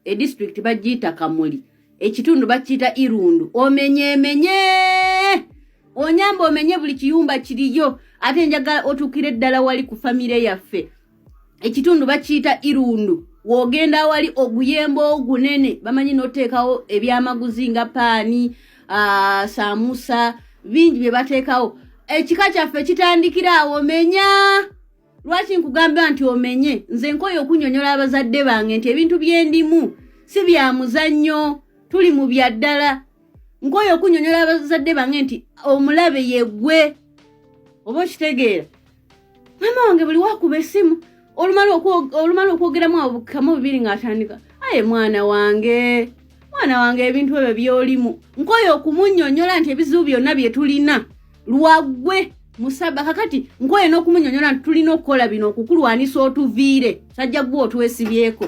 district bagiyita Kamuli ekitundu bakiyita Irundu omenye onyamba omenye buli kiyumba kiriyo ate njagala otukire ddala wali ku famire yaffe ekitundu bakiyita Irundu wogenda wali oguyembo ogunene bamanyi noteekawo ebyamaguzi nga paani samusa bingi bye bateekawo ekika kyaffe kitandikira awo omenya lwaki nkugamba nti omenye nze nkoyo okunyonyola abazadde bange nti ebintu byendimu si bya muzannyo tuli mu byaddala nkoyo okunyonyola abazadde bange nti omulabe yegwe oba okitegeera mama wange buli wakuba essimu olumala okwogeramu abukamu bibiri ng'atandika aye mwana wange ebintu ebyo byolimu nkoyo okumunyonyola nti ebizibu byonna bye tulina lwagwe musaba kakati nkoyo n'okumunyonyola nti tulina okukola bino okukulwanisa otuviire sajja gwe otwesibyeko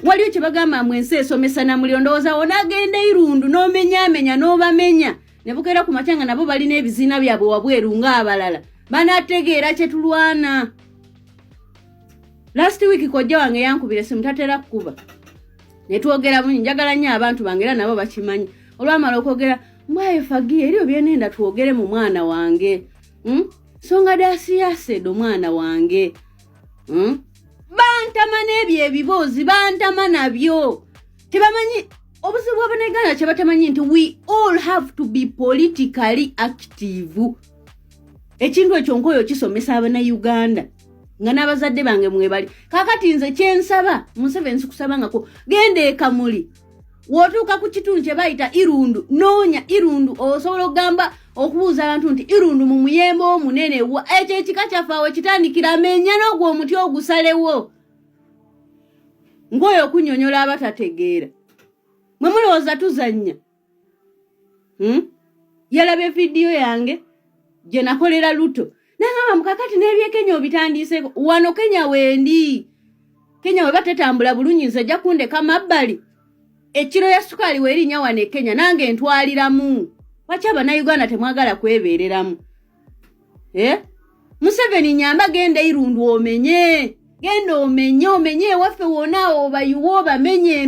waliyo kye bagamba mwensi esomesa na muli ondowooza onagenda Irundu n'omenyamenya n'obamenya ne bukeera ku makyanga nabo balina ebiziina byabwe wabweru ng'abalala banategeera kye tulwana. Last week kojja wange yankubira simu tatera kukuba ne twogera bungi njagala nnyo abantu bange era nabo bakimanyi olwamala okwogera mwaye fagiye eriyo byenenda twogere mu mwana wange songa dasiyasedo mwana wange bantama n'ebyo ebiboozi bantama nabyo tebamanyi obuzibu bw'Abannayuganda kye batamanyi nti we all have to be politically active. Ekintu ekyo nkoyo kisomesa Abannayuganda nga n'abazadde bange mwebali kakati nze kyensaba Museveni sikusabangako genda e Kamuli wotuuka ku kitundu kye bayita Irundu noonya Irundu osobola okugamba okubuuza abantu nti Irundu mu muyembo omunene ekyo ekika kyaffe awo kitandikira menya n'ogwo omuti ogusalewo ngoyo okunyonyola abatategeera mwe mulowooza tuzannya yalaba vidiyo yange gye nakolera Luto nangamba mukakati n'ebye Kenya obitandiiseko wano Kenya wendi Kenya we batetambula bulungi nze jja kundeka mabbali ekiro ya sukali werinnya wane Kenya nange ntwaliramu lwaki Abannayuganda temwagala kwebeereramu Museveni nyamba genda Irundu omenye genda omenye waffe wona obayuwo bamenye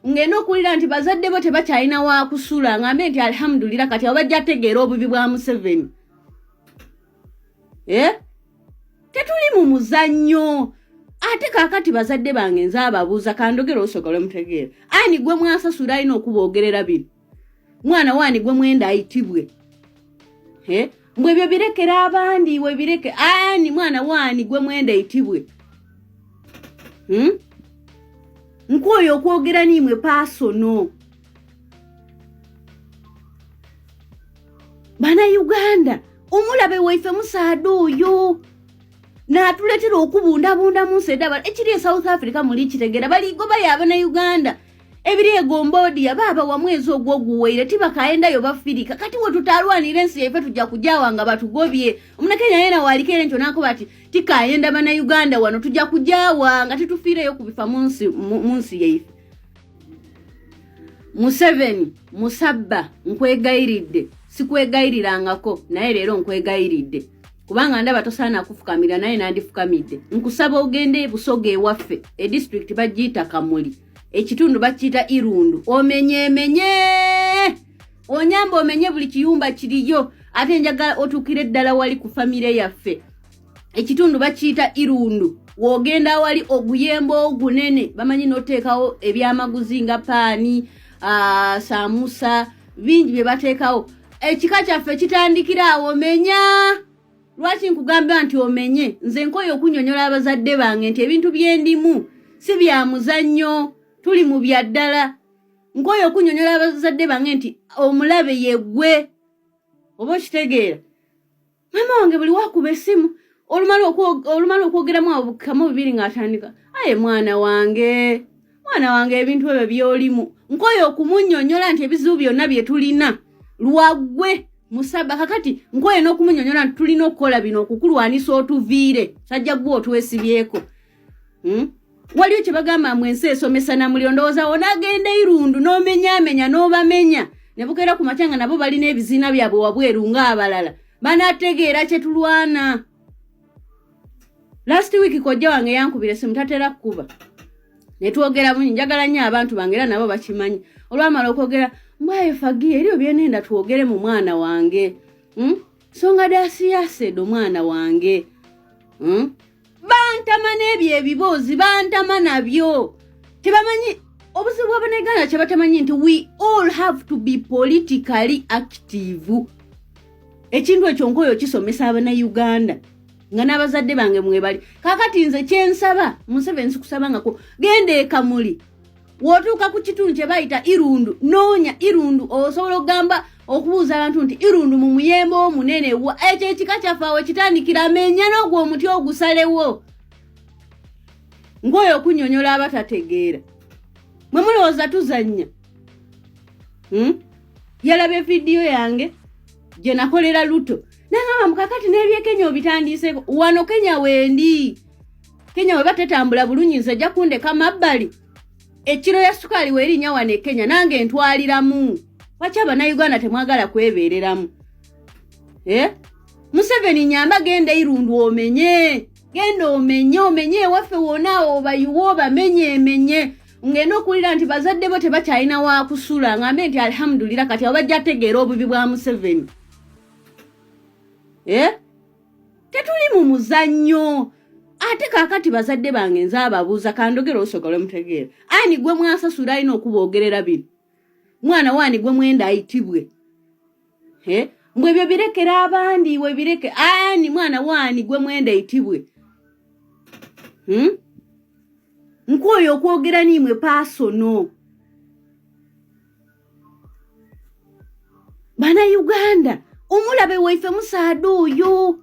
ngeno okulira nti bazadde bo tebakyalina wa kusula ngambe nti alhamdulillah kati abajja tegeera obubi bwa Museveni tetuli mu muzannyo ate kakati bazadde bange nze ababuuza kandogera osogole mutegeera ani gwe mwasasula alina okuboogerera bino mwana wani gwe mwenda ayitibwe mbwe ebyo birekera abandi we bireke ani mwana wani gwe mwenda ayitibwe nkoyo okwogera nimwe pasono Bannayuganda omulabe waife musaada oyo n'atuleetera okubundabunda mu nsi eddala ekiri e South Africa muli kitegeera baligoba y'Abannayuganda ebiri egombodia baba wa mwezi ogwoguweire tibakaendayo bafirika kati we tutalwanira ensi yaife tujja kujawa nga batugobye omunakenya yena walikere ncho nako bati tikaenda Bannayuganda wano tujja kujawa nga titufireyo kubifa mu nsi yaife. Museveni musabba nkwegayiridde sikwegayirirangako naye leero nkwegayiridde kubanga ndaba tosaana kufukamira naye nandifukamidde nkusaba ogende Busoga ewaffe district bagiyita Kamuli ekitundu bakiyita Irundu omenye onyamba omenye buli kiyumba kiriyo ate njagala otukire ddala wali ku famire yaffe ekitundu bakiyita Irundu wogenda wali oguyembo ogunene bamanyi noteekawo ebyamaguzi nga paani samusa bingi bye bateekawo ekika kyaffe kitandikira awo omenya lwaki nkugamba nti omenye nze nkoyo okunyonyola abazadde bange nti ebintu byendimu si bya muzannyo tuli mu byaddala nkoyo okunyonyola abazadde bange nti omulabe yegwe oba okitegeera mama wange buli wakuba essimu olumala okwogeramu abukamu bibiri ng'atandika aye mwana wange ebintu ebyo byolimu nkoyo okumunyonyola nti ebizibu byonna bye tulina lwagwe musaba kakati nkoyo n'okumunyonyola nti tulina okukola bino okukulwanisa otuviire sajja gwe otwesibyeko waliyo kye bagamba mwensi esomesa na muli ondowooza onagenda Irundu n'omenyamenya n'obamenya ne bukeera ku makyanga nabo balina ebiziina byabwe wabweru ng'abalala banategeera kye tulwana. Last week kojja wange yankubira simu tatera kukuba ne twogera bungi njagala nnyo abantu bange era nabo bakimanyi olwamala okwogera mbaye fagiye eriyo byenenda twogere mu mwana wange songa dasiyasedo mwana wange bantama n'ebyo ebiboozi bantama nabyo tebamanyi obuzibu bw'Abannayuganda kye batamanyi nti we all have to be politically active. Ekintu ekyo nkoyo kisomesa Abannayuganda nga n'abazadde bange mwebali kakati nze kyensaba Museveni sikusabangako genda e Kamuli wotuuka ku kitundu kye bayita Irundu noonya Irundu osobola okugamba okubuuza abantu nti Irundu mu muyembe omunene ekyo ekika kyafaawe kitandikira menya n'ogwo omuti ogusalewo ngoyo okunnyonnyola abatategeera mwe mulowooza tuzannya yalaba vidiyo yange gye nakolera Luto nangamba mukakati n'ebyekenya obitandiiseko wano Kenya wendi Kenya we batetambula bulungi nze jja kundeka mabbali ekiro ya sukaali weerinnya wano e Kenya nange ntwaliramu lwaki Abannayuganda temwagala kwebeereramu Museveni nyamba genda Irundu omenye genda omenye ewaffe wona obayuwa obamenye ngenda okulira nti bazadde bo tebakyalina wa kusula ngambe nti alhamdulillah kati abajja tegeera obubi bwa Museveni tetuli mu muzannyo ate kakati bazadde bange nze ababuuza kandogera osogole mutegeera ani gwe mwasasula alina okuboogerera bino mwana wani gwe mwenda ayitibwe mbwe ebyo birekera abandi we bireke ani mwana wani gwe mwenda ayitibwe nkwoyo okwogera nimwe pasono Bannayuganda omulabe waife musaada oyo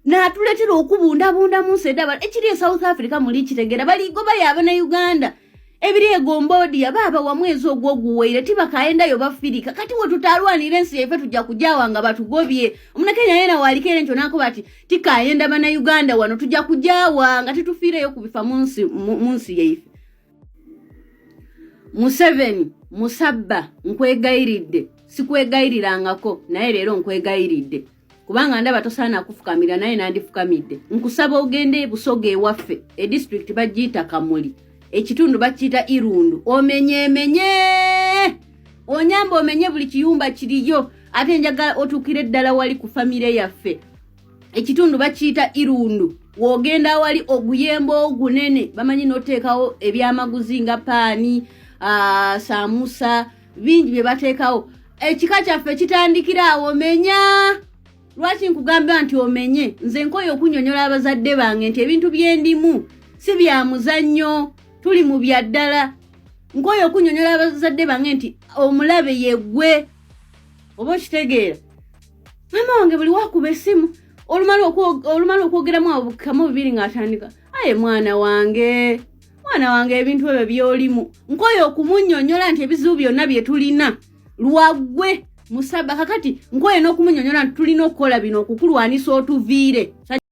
n'atuleetera okubundabunda mu nsi edda ekiri e South Africa muli kitegeera baligoba y'Abannayuganda ebiri egombodia baba wa mwezi ogwoguweire tibakayendayo bafirika kati we tutalwanira ensi yaife tujja kujawa nga batugobye Omunnakenya yena walikere nkyo nakuba ati tikayenda Bannayuganda wano tujja kujawa nga titufiireyo kubifa mu nsi yaife. Museveni musabba nkwegayiridde sikwegayirirangako naye leero nkwegayiridde kubanga ndaba tosaana kufukamira naye nandifukamidde nkusaba ogende Busoga ewaffe e district bagiyita Kamuli ekitundu bakiyita Irundu omenye onyamba omenye buli kiyumba kiriyo ate njagala otuukire ddala wali ku famire yaffe ekitundu bakiyita Irundu wogenda wali oguyembo ogunene bamanyi noteekawo ebyamaguzi nga paani samusa bingi bye bateekawo ekika kyaffe kitandikira awo omenya lwaki nkugamba nti omenye nze nkoyo okunnyonnyola abazadde bange nti ebintu byendimu si bya muzannyo tuli mu byaddala nkoyo okunnyonnyola abazadde bange nti omulabe yeggwe oba okitegeera mama wange buli wakuba essimu olumala okwogeramu abukamu bibiri ng'atandika aye mwana wange ebintu ebyo byolimu nkoyo okumunnyonnyola nti ebizibu byonna bye tulina lwaggwe musaba kakati nkoyo n'okumunnyonnyola nti tulina okukola bino okukulwanisa otuviire